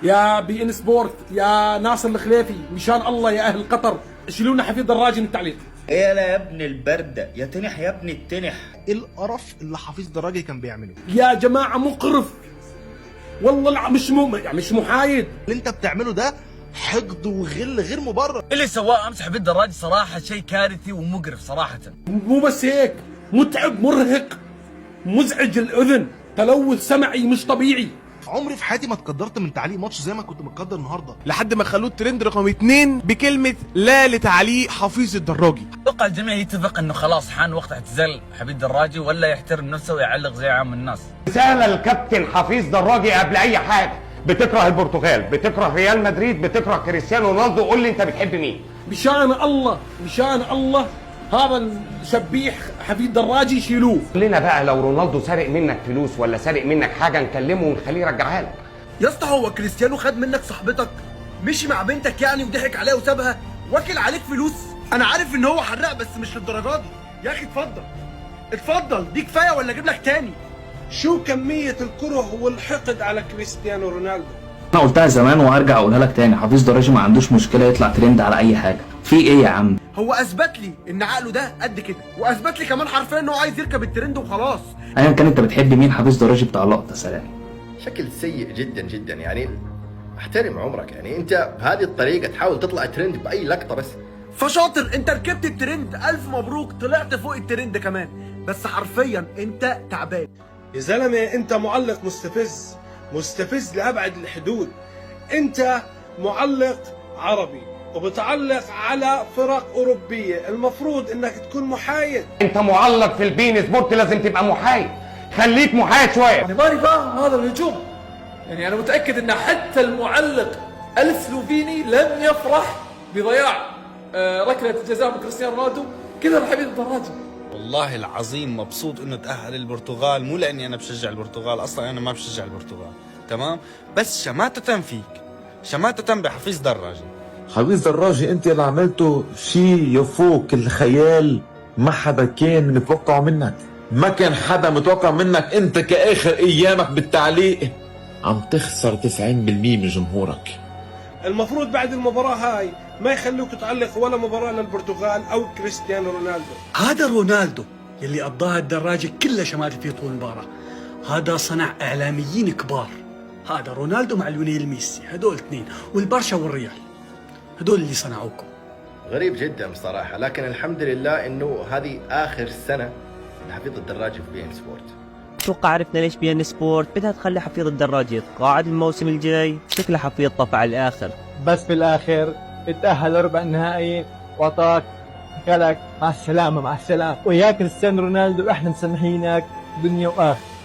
يا بي ان سبورت، يا ناصر الخليفي، مشان الله يا اهل قطر شيلونا حفيظ دراجي من التعليق. ايه لا يا ابن البردة يا تنح يا ابن التنح. ايه القرف اللي حفيظ دراجي كان بيعمله؟ يا جماعه مقرف والله مش محايد. اللي انت بتعمله ده حقد وغل غير مبرر. اللي سواه امس حفيظ دراجي صراحه شيء كارثي ومقرف صراحه. مو بس هيك، متعب، مرهق، مزعج الاذن، تلوث سمعي مش طبيعي. عمري في حياتي ما اتقدرت من تعليق ماتش زي ما كنت متقدر النهارده، لحد ما خلوه الترند رقم 2 بكلمه لا لتعليق حفيظ الدراجي. اتوقع الجميع يتفق انه خلاص حان وقت اعتزال حفيظ دراجي ولا يحترم نفسه ويعلق زي عام الناس. رسالة الكابتن حفيظ دراجي قبل اي حاجه، بتكره البرتغال، بتكره ريال مدريد، بتكره كريستيانو رونالدو، قول لي انت بتحب مين؟ مشان الله مشان الله هذا الشبيح حفيظ دراجي شيلوه. قول لنا بقى لو رونالدو سارق منك فلوس ولا سارق منك حاجه نكلمه ونخليه يرجعها لك. يا اسطى هو كريستيانو خد منك صاحبتك؟ مشي مع بنتك يعني وضحك عليها وسابها؟ واكل عليك فلوس؟ انا عارف ان هو حراق بس مش للدرجه دي. يا اخي اتفضل اتفضل، دي كفايه ولا اجيب لك تاني؟ شو كمية الكره والحقد على كريستيانو رونالدو؟ انا قلتها زمان وهرجع اقولها لك تاني، حفيظ دراجي ما عندوش مشكله يطلع ترند على اي حاجه. في ايه يا عم؟ هو اثبت لي ان عقله ده قد كده، واثبت لي كمان حرفيا ان هو عايز يركب الترند وخلاص. ايا كان انت بتحب مين، حفيظ دراجي بتاع لقطه سلام. شكل سيء جدا جدا، يعني احترم عمرك، يعني انت بهذه الطريقه تحاول تطلع ترند باي لقطه بس. فشاطر انت ركبت الترند، الف مبروك، طلعت فوق الترند كمان، بس حرفيا انت تعبان يا زلمة. انت معلق مستفز، مستفز لأبعد الحدود. انت معلق عربي وبتعلق على فرق أوروبية، المفروض انك تكون محايد. انت معلق في البين سبورت، لازم تبقى محايد، خليك محايد شويه. يعني ماني فاهم هذا الهجوم. يعني انا متاكد ان حتى المعلق السلوفيني لم يفرح بضياع ركله جزاء من كريستيانو رونالدو كذا حبيب الدراجي. والله العظيم مبسوط انه تأهل البرتغال، مو لاني انا بشجع البرتغال، اصلا انا ما بشجع البرتغال، تمام؟ بس شماتة فيك، شماتة بحفيظ دراجي. حفيظ دراجي انت اللي عملته شيء يفوق الخيال، ما حدا كان متوقعه منك، ما كان حدا متوقع منك. انت كاخر ايامك بالتعليق عم تخسر 90% من جمهورك. المفروض بعد المباراة هاي ما يخلوك تعلق ولا مباراة للبرتغال أو كريستيانو رونالدو. هذا رونالدو يلي قضاها الدراجي كلها شماتت فيه طول المباراة، هذا صنع إعلاميين كبار. هذا رونالدو مع ليونيل ميسي، هدول اثنين، والبرشا والريال، هدول اللي صنعوكم. غريب جدا بصراحه، لكن الحمد لله انه هذه اخر سنه لحفيظ الدراجي في بي ان سبورت. اتوقع عرفنا ليش بي ان سبورت بدها تخلي حفيظ الدراجي يتقاعد الموسم الجاي. شكله حفيظ طفى على الاخر، بس في الاخر اتأهل ربع النهائي واعطاك قالك مع السلامة مع السلامة، ويا كريستيانو رونالدو احنا مسامحينك دنيا واخر.